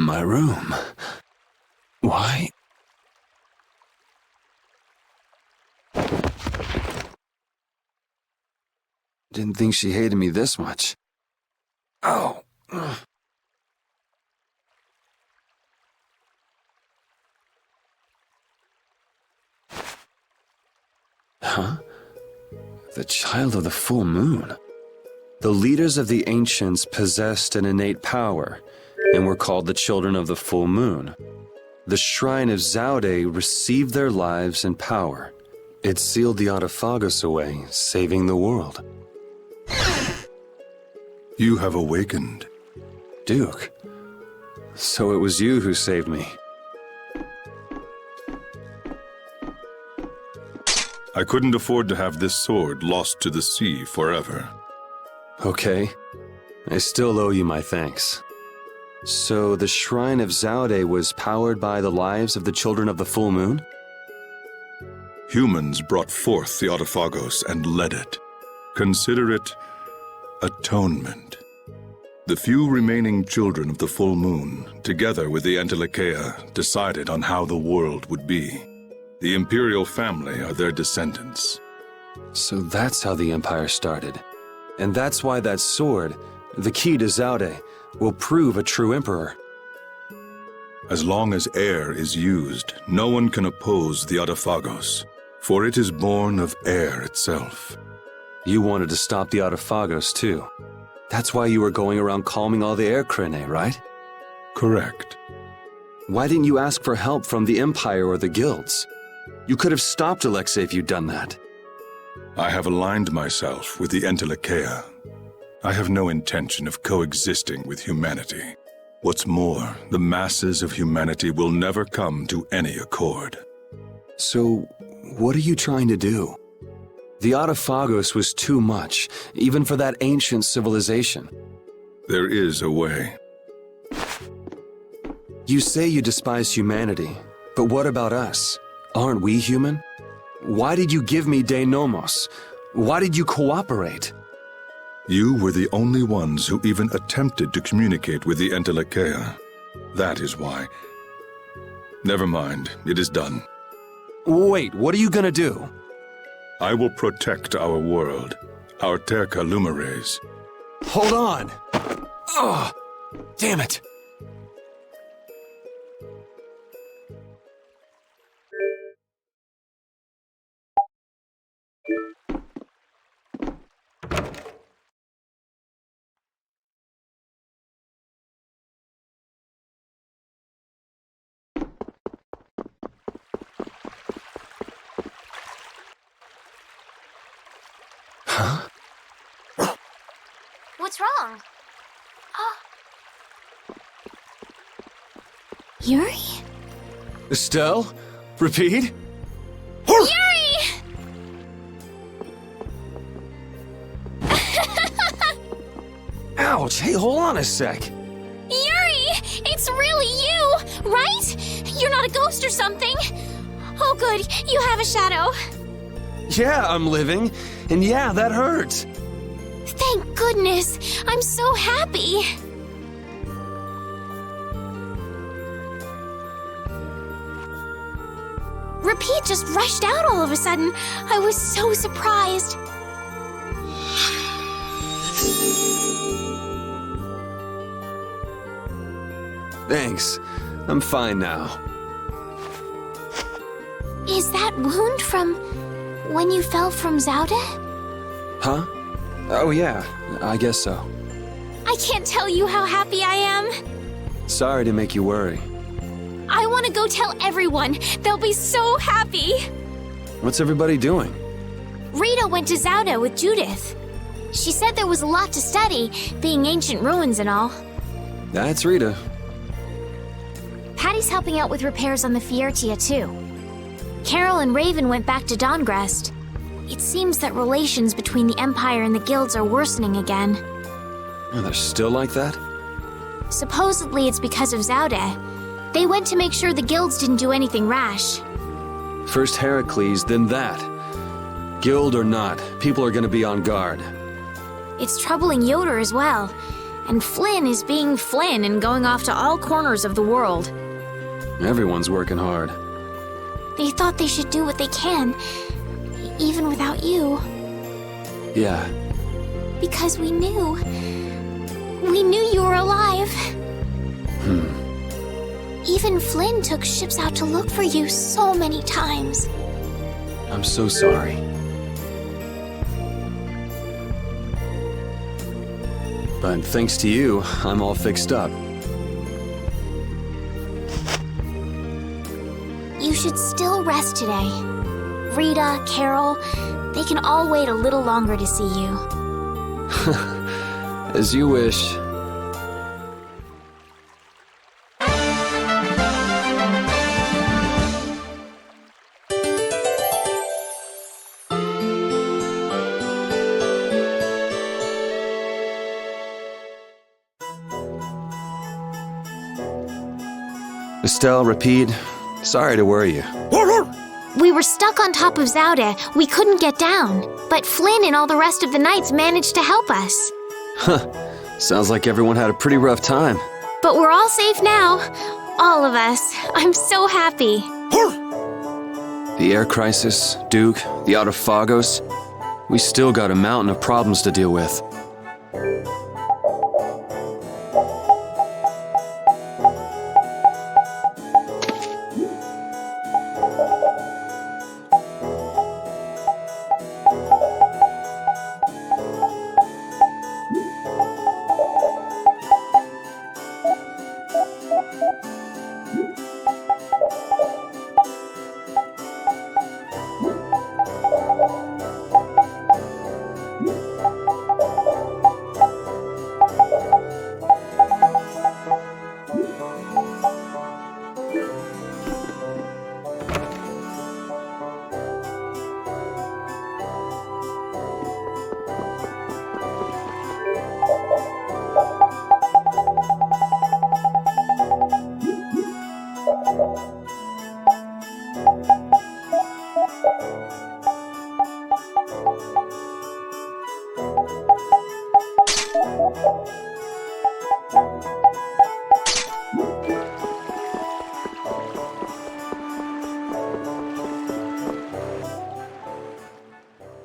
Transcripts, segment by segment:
My room. Why? Didn't think she hated me this much. Oh. Huh? The child of the full moon. The leaders of the ancients possessed an innate power and were called the children of the full moon. The shrine of Zaude received their lives and power. It sealed the Autophagos away, saving the world. You have awakened. Duke, so it was you who saved me. I couldn't afford to have this sword lost to the sea forever. Okay, I still owe you my thanks. So the shrine of Zaude was powered by the lives of the children of the full moon? Humans brought forth the Autophagos and led it. Consider it atonement. The few remaining children of the full moon, together with the Entelecheia, decided on how the world would be. The imperial family are their descendants. So that's how the empire started. And that's why that sword, the key to Zaude, will prove a true emperor. As long as air is used, no one can oppose the Autophagos, for it is born of air itself. You wanted to stop the Autophagos too. That's why you were going around calming all the air crinae, right? Correct. Why didn't you ask for help from the Empire or the guilds? You could have stopped Alexei if you'd done that. I have aligned myself with the Entelecheia. I have no intention of coexisting with humanity. What's more, the masses of humanity will never come to any accord. So, what are you trying to do? The Autophagos was too much, even for that ancient civilization. There is a way. You say you despise humanity, but what about us? Aren't we human? Why did you give me Dein Nomos? Why did you cooperate? You were the only ones who even attempted to communicate with the Entelecheia. That is why. Never mind, it is done. Wait, what are you gonna do? I will protect our world, our Terca Lumières. Hold on! Ugh! Damn it! Huh? What's wrong? Yuri? Estelle? Repeat? Yuri! Ouch! Hey, hold on a sec. Yuri! It's really you, right? You're not a ghost or something. Oh good, you have a shadow. Yeah, I'm living. And yeah, that hurts. Thank goodness. I'm so happy. Repeat just rushed out all of a sudden. I was so surprised. Thanks. I'm fine now. Is that wound from when you fell from Zaude? Huh? Oh yeah, I guess so. I can't tell you how happy I am. Sorry to make you worry. I want to go tell everyone. They'll be so happy. What's everybody doing? Rita went to Zaude with Judith. She said there was a lot to study, being ancient ruins and all. That's Rita. Patty's helping out with repairs on the Fiertia too. Carol and Raven went back to Dongrest. It seems that relations between the Empire and the guilds are worsening again. Oh, they're still like that? Supposedly it's because of Zaude. They went to make sure the guilds didn't do anything rash. First Heracles, then that. Guild or not, people are gonna be on guard. It's troubling Yoder as well. And Flynn is being Flynn and going off to all corners of the world. Everyone's working hard. They thought they should do what they can, even without you. Yeah. Because we knew. We knew you were alive. Even Flynn took ships out to look for you so many times. I'm so sorry. But thanks to you, I'm all fixed up. You should still rest today. Rita, Carol, they can all wait a little longer to see you. As you wish. Estelle, Rapide, sorry to worry you. We were stuck on top of Zaude. We couldn't get down. But Flynn and all the rest of the knights managed to help us. Sounds like everyone had a pretty rough time. But we're all safe now. All of us. I'm so happy. The air crisis, Duke, the Autophagos. We still got a mountain of problems to deal with.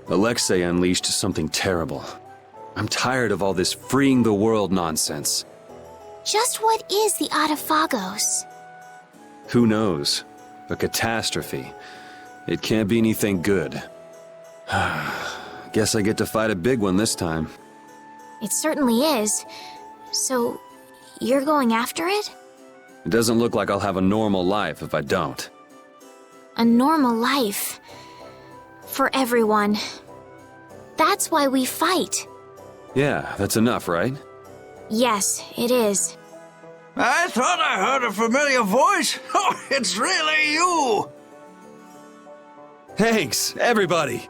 Alexei unleashed something terrible. I'm tired of all this freeing the world nonsense. Just what is the Autophagos? Who knows? A catastrophe. It can't be anything good. Guess I get to fight a big one this time. It certainly is. So, you're going after it? It doesn't look like I'll have a normal life if I don't. A normal life. For everyone. That's why we fight. Yeah, that's enough, right? Yes, it is. I thought I heard a familiar voice. Oh, it's really you! Thanks, everybody!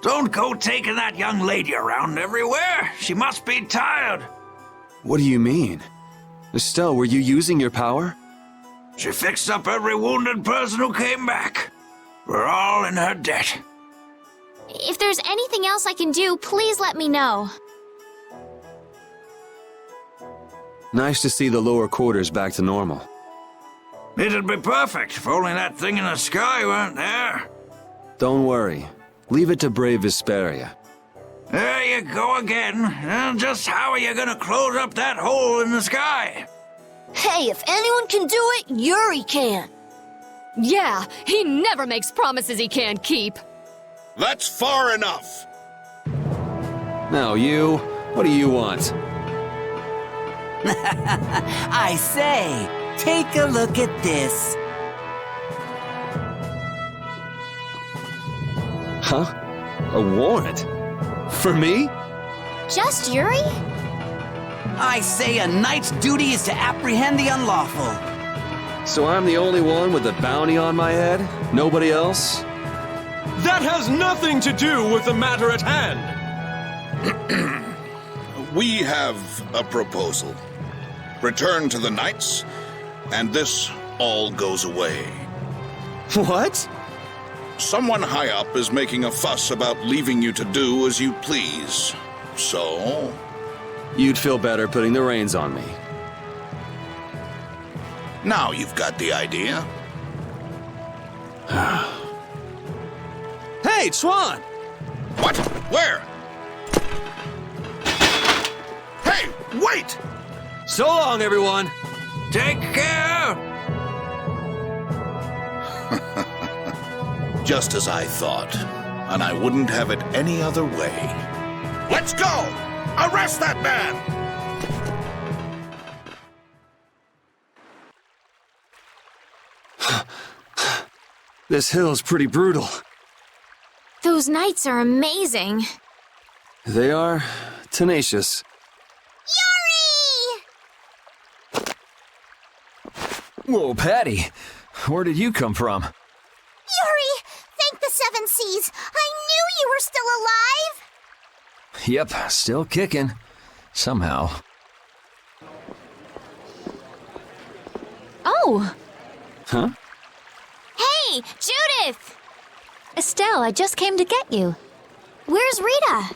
Don't go taking that young lady around everywhere. She must be tired. What do you mean? Estelle, were you using your power? She fixed up every wounded person who came back. We're all in her debt. If there's anything else I can do, please let me know. Nice to see the lower quarters back to normal. It'd be perfect if only that thing in the sky weren't there. Don't worry. Leave it to brave Vesperia. There you go again. And just how are you gonna close up that hole in the sky? Hey, if anyone can do it, Yuri can. Yeah, he never makes promises he can't keep. That's far enough! Now you, what do you want? I say, take a look at this. Huh? A warrant? For me? Just Yuri? I say a knight's duty is to apprehend the unlawful. So I'm the only one with a bounty on my head? Nobody else? That has nothing to do with the matter at hand! We have a proposal. Return to the knights, and this all goes away. What? Someone high up is making a fuss about leaving you to do as you please. So, You'd feel better putting the reins on me. Now you've got the idea. Hey, Swan! What? Where? Hey, wait! So long, everyone! Take care! Just as I thought, and I wouldn't have it any other way. Let's go! Arrest that man! This hill's pretty brutal. Those knights are amazing. They are tenacious. Yuri! Whoa, Patty. Where did you come from? Yuri, thank the Seven Seas. I knew you were still alive. Yep, still kicking. Somehow. Oh! Huh? Hey, Judith! Estelle, I just came to get you. Where's Rita?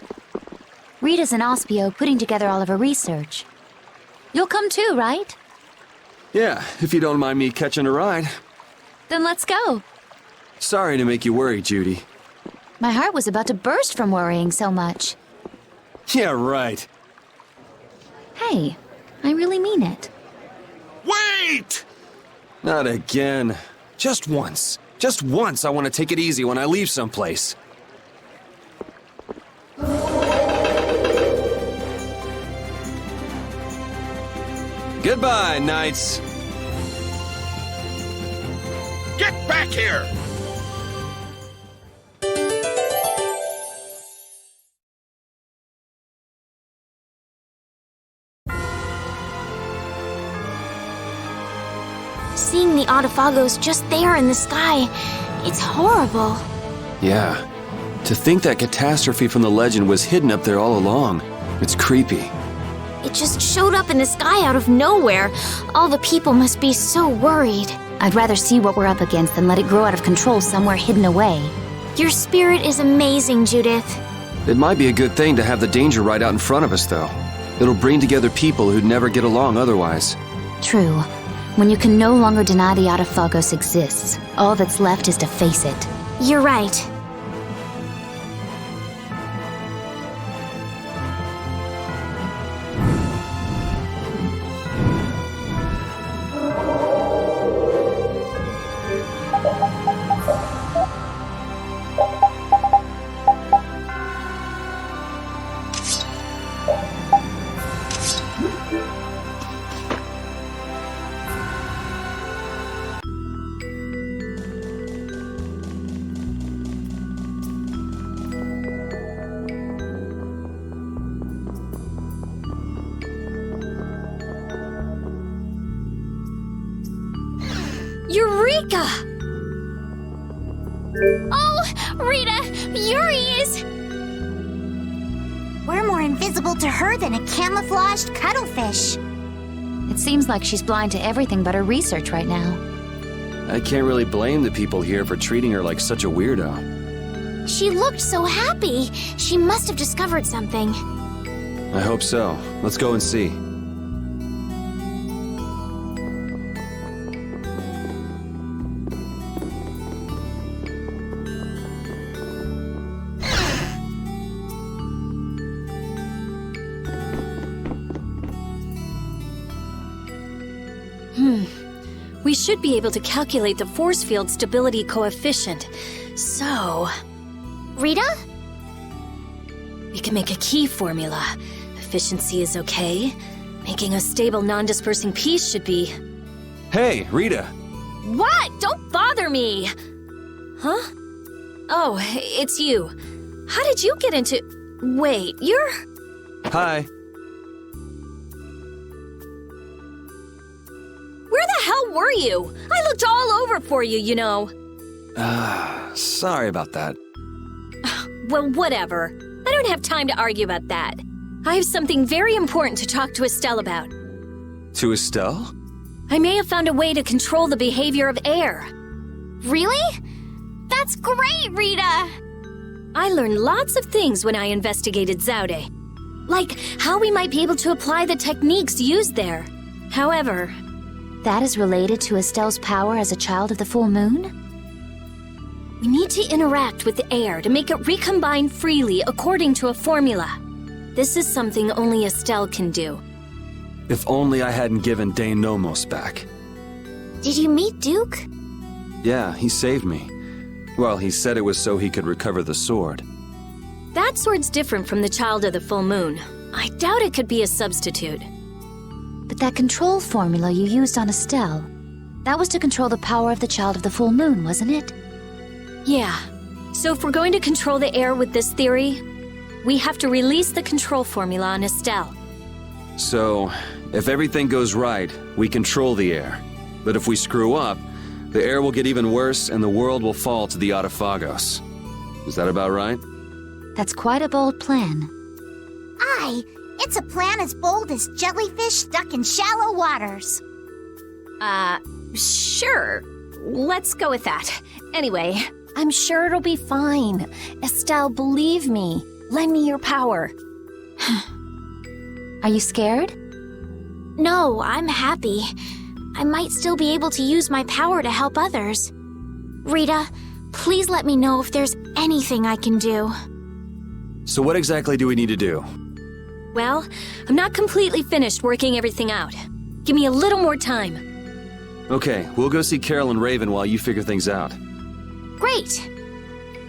Rita's in Ospio putting together all of her research. You'll come too, right? Yeah, if you don't mind me catching a ride. Then let's go. Sorry to make you worry, Judy. My heart was about to burst from worrying so much. Yeah, right. Hey, I really mean it. Wait! Not again. Just once. Just once I want to take it easy when I leave someplace. Goodbye, knights. Get back here! Seeing the Autophagos just there in the sky, it's horrible. Yeah. To think that catastrophe from the legend was hidden up there all along. It's creepy. It just showed up in the sky out of nowhere. All the people must be so worried. I'd rather see what we're up against than let it grow out of control somewhere hidden away. Your spirit is amazing, Judith. It might be a good thing to have the danger right out in front of us, though. It'll bring together people who'd never get along otherwise. True. When you can no longer deny the Autophagos exists, all that's left is to face it. You're right. Eureka! Oh, Rita, Yuri is... We're more invisible to her than a camouflaged cuttlefish. It seems like she's blind to everything but her research right now. I can't really blame the people here for treating her like such a weirdo. She looked so happy. She must have discovered something. I hope so. Let's go and see. We should be able to calculate the force field stability coefficient. So... Rita? we can make a key formula. Efficiency is okay. Making a stable, non-dispersing piece should be... Hey, Rita! What? Don't bother me! Huh? Oh, it's you. How did you get into... Wait, you're... Hi. Where the hell were you? I looked all over for you, you know. Sorry about that. Well, whatever. I don't have time to argue about that. I have something very important to talk to Estelle about. To Estelle? I may have found a way to control the behavior of air. Really? That's great, Rita! I learned lots of things when I investigated Zaude. Like how we might be able to apply the techniques used there. However, That is related to Estelle's power as a child of the full moon? we need to interact with the air to make it recombine freely according to a formula. This is something only Estelle can do. If only I hadn't given Dein Nomos back. Did you meet Duke? Yeah, he saved me. Well, he said it was so he could recover the sword. That sword's different from the Child of the Full Moon. I doubt it could be a substitute. But that control formula you used on Estelle, that was to control the power of the Child of the Full Moon, wasn't it? Yeah. So if we're going to control the air with this theory, we have to release the control formula on Estelle. So, if everything goes right, we control the air. But if we screw up, the air will get even worse and the world will fall to the Autophagos. Is that about right? That's quite a bold plan. Aye, it's a plan as bold as jellyfish stuck in shallow waters. Sure. Let's go with that. Anyway, I'm sure it'll be fine. Estelle, believe me. Lend me your power. Are you scared? No, I'm happy. I might still be able to use my power to help others. Rita, please let me know if there's anything I can do. So what exactly do we need to do? Well, I'm not completely finished working everything out. Give me a little more time. Okay, we'll go see Carol and Raven while you figure things out. Great!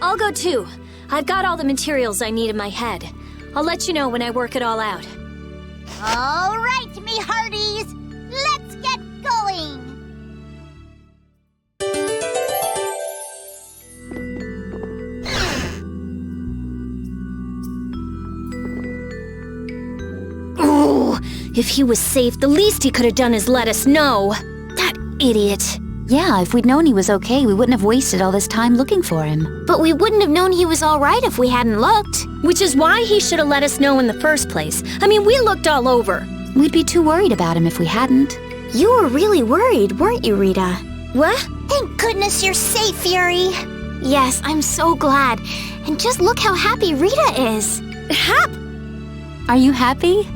I'll go too. I've got all the materials I need in my head. I'll let you know when I work it all out. All right, me hearties, let's get going. Ooh, if he was safe, the least he could have done is let us know. That idiot. Yeah, if we'd known he was okay, we wouldn't have wasted all this time looking for him. But we wouldn't have known he was all right if we hadn't looked. Which is why he should have let us know in the first place. I mean, we looked all over. We'd be too worried about him if we hadn't. You were really worried, weren't you, Rita? What? Thank goodness you're safe, Fury. Yes, I'm so glad. And just look how happy Rita is. Are you happy?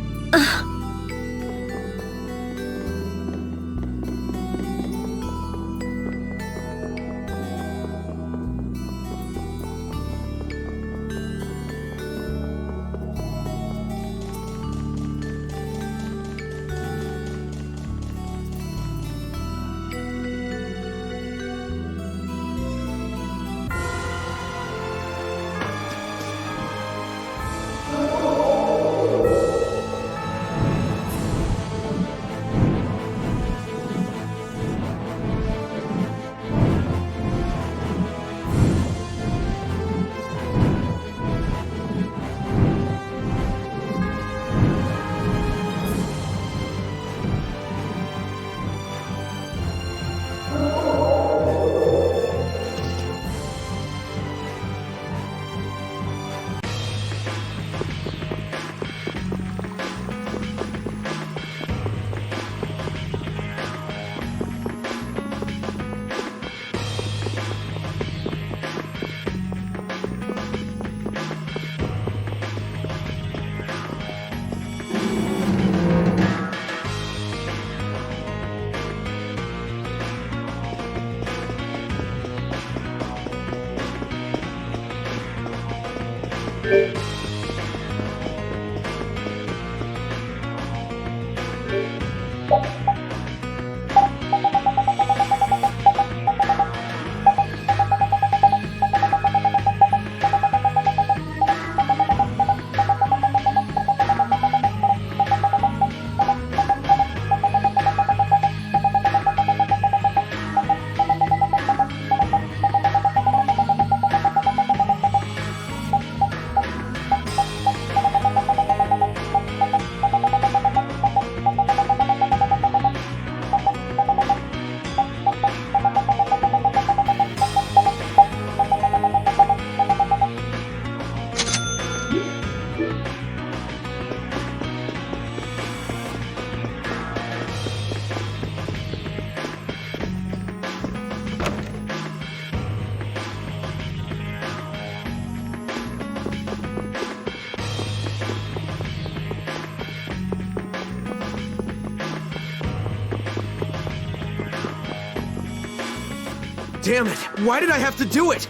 Damn it! Why did I have to do it?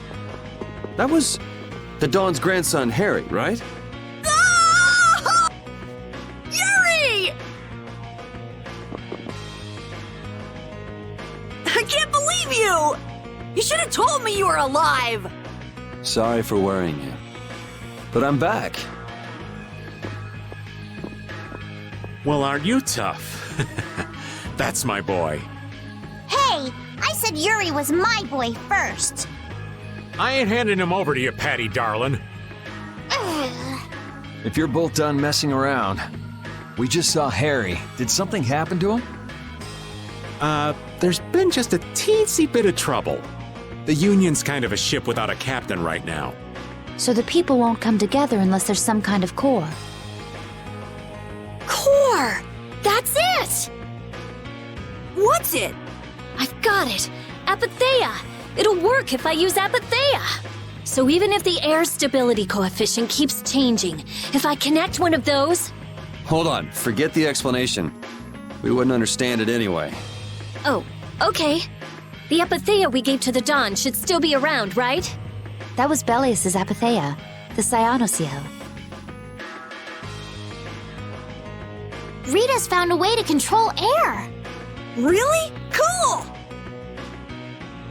That was the Dawn's grandson, Harry, right? Ah! Yuri! I can't believe you! You should have told me you were alive! Sorry for worrying you. But I'm back. Well, aren't you tough? That's my boy. Hey, I said Yuri was my boy first. I ain't handing him over to you, Patty darling. If you're both done messing around, we just saw Harry. Did something happen to him? There's been just a teensy bit of trouble. The Union's kind of a ship without a captain right now. So the people won't come together unless there's some kind of core. Core! That's it! What's it? I've got it! Apatheia! It'll work if I use Apatheia! So even if the air stability coefficient keeps changing, if I connect one of those... Hold on, forget the explanation. We wouldn't understand it anyway. Oh, okay. The Apatheia we gave to the Dawn should still be around, right? That was Belius's Apatheia, the cyanoceal. Rita's found a way to control air. Really? Cool!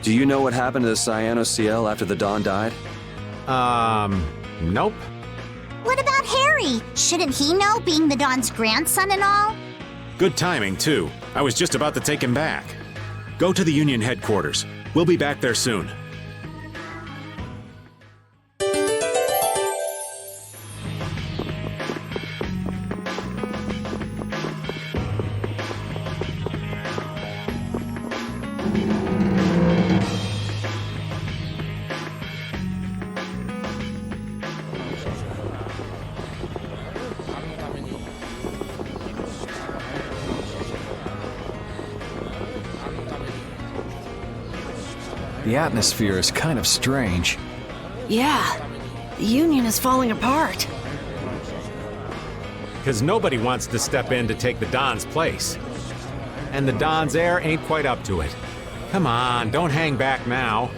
Do you know what happened to the cyanoceal after the Dawn died? Nope. What about Harry? Shouldn't he know, being the Dawn's grandson and all? Good timing, too. I was just about to take him back. Go to the Union headquarters. We'll be back there soon. The atmosphere is kind of strange. Yeah, the Union is falling apart. Because nobody wants to step in to take the Don's place. And the Don's heir ain't quite up to it. Come on, don't hang back now.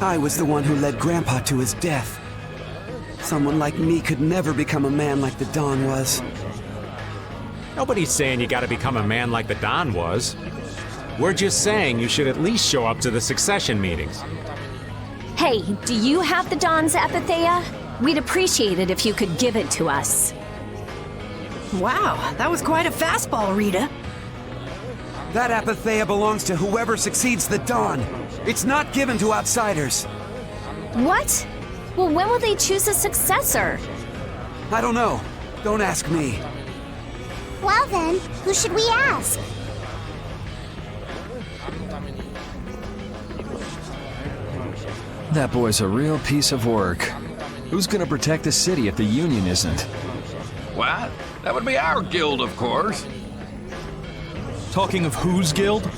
I was the one who led Grandpa to his death. Someone like me could never become a man like the Don was. Nobody's saying you gotta become a man like the Don was. We're just saying you should at least show up to the succession meetings. Hey, do you have the Dawn's Apatheia? We'd appreciate it if you could give it to us. Wow, that was quite a fastball, Rita. That Apatheia belongs to whoever succeeds the Dawn. It's not given to outsiders. What? Well, when will they choose a successor? I don't know. Don't ask me. Well then, who should we ask? That boy's a real piece of work. Who's gonna protect the city if the Union isn't? What? That would be our guild, of course. Talking of whose guild?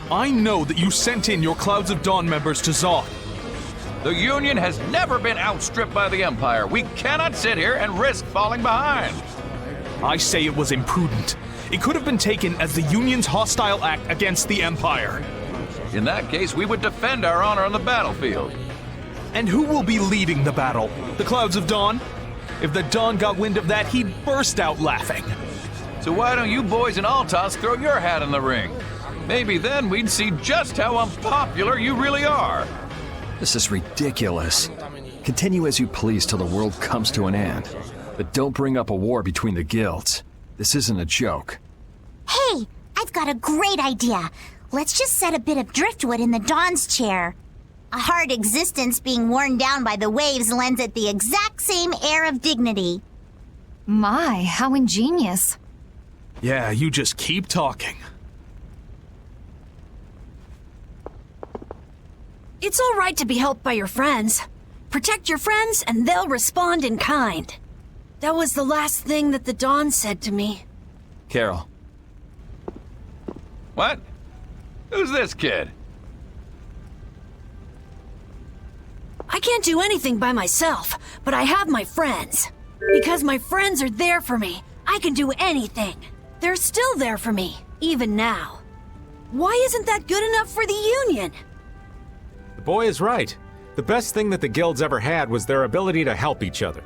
I know that you sent in your Clouds of Dawn members to Zaude. The Union has never been outstripped by the Empire. We cannot sit here and risk falling behind. I say it was imprudent. It could have been taken as the Union's hostile act against the Empire. In that case, we would defend our honor on the battlefield. And who will be leading the battle? The Clouds of Dawn? If the Dawn got wind of that, he'd burst out laughing. So why don't you boys in Altos throw your hat in the ring? Maybe then we'd see just how unpopular you really are. This is ridiculous. Continue as you please till the world comes to an end. But don't bring up a war between the guilds. This isn't a joke. Hey, I've got a great idea. Let's just set a bit of driftwood in the Dawn's chair. A hard existence being worn down by the waves lends it the exact same air of dignity. My, how ingenious. Yeah, you just keep talking. It's all right to be helped by your friends. Protect your friends and they'll respond in kind. That was the last thing that the Dawn said to me. Carol. What? Who's this kid? I can't do anything by myself, but I have my friends. Because my friends are there for me, I can do anything. They're still there for me, even now. Why isn't that good enough for the Union? boy is right. The best thing that the guilds ever had was their ability to help each other.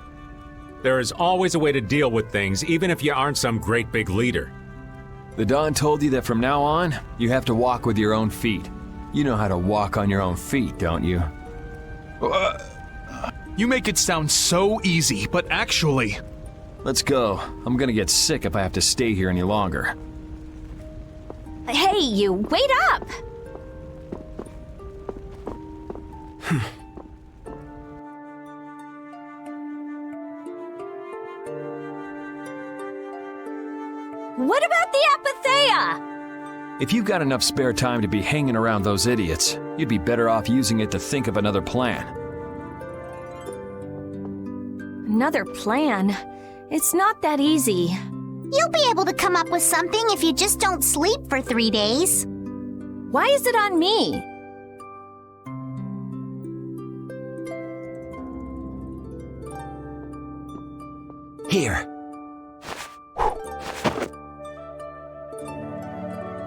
There is always a way to deal with things, even if you aren't some great big leader. The Don told you that from now on, you have to walk with your own feet. You know how to walk on your own feet, don't you? You make it sound so easy, but actually... Let's go. I'm gonna get sick if I have to stay here any longer. Hey, you, wait up! What about the apatheia? If you've got enough spare time to be hanging around those idiots, you'd be better off using it to think of another plan. Another plan? It's not that easy. You'll be able to come up with something if you just don't sleep for 3 days. Why is it on me? Here.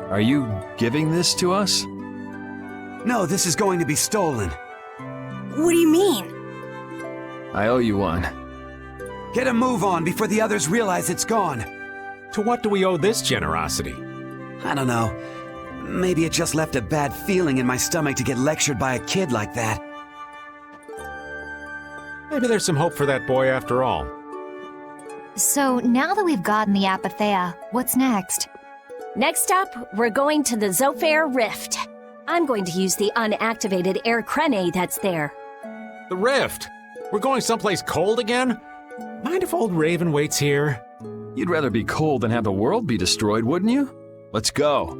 Are you giving this to us? No, this is going to be stolen. What do you mean? I owe you one. Get a move on before the others realize it's gone. To what do we owe this generosity? I don't know. Maybe it just left a bad feeling in my stomach to get lectured by a kid like that. Maybe there's some hope for that boy after all. So, now that we've gotten the apatheia, what's next? Next up, we're going to the Zaude Rift. I'm going to use the unactivated air crene that's there. The Rift? We're going someplace cold again? Mind if old Raven waits here? You'd rather be cold than have the world be destroyed, wouldn't you? Let's go.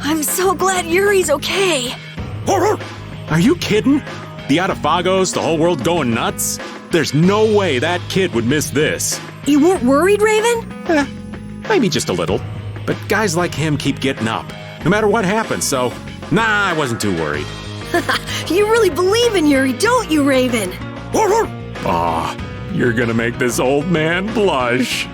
I'm so glad Yuri's okay. Are you kidding? The Atafagos, the whole world going nuts? There's no way that kid would miss this. You weren't worried, Raven? Maybe just a little. But guys like him keep getting up, no matter what happens, so... Nah, I wasn't too worried. You really believe in Yuri, don't you, Raven? Aw, you're gonna make this old man blush.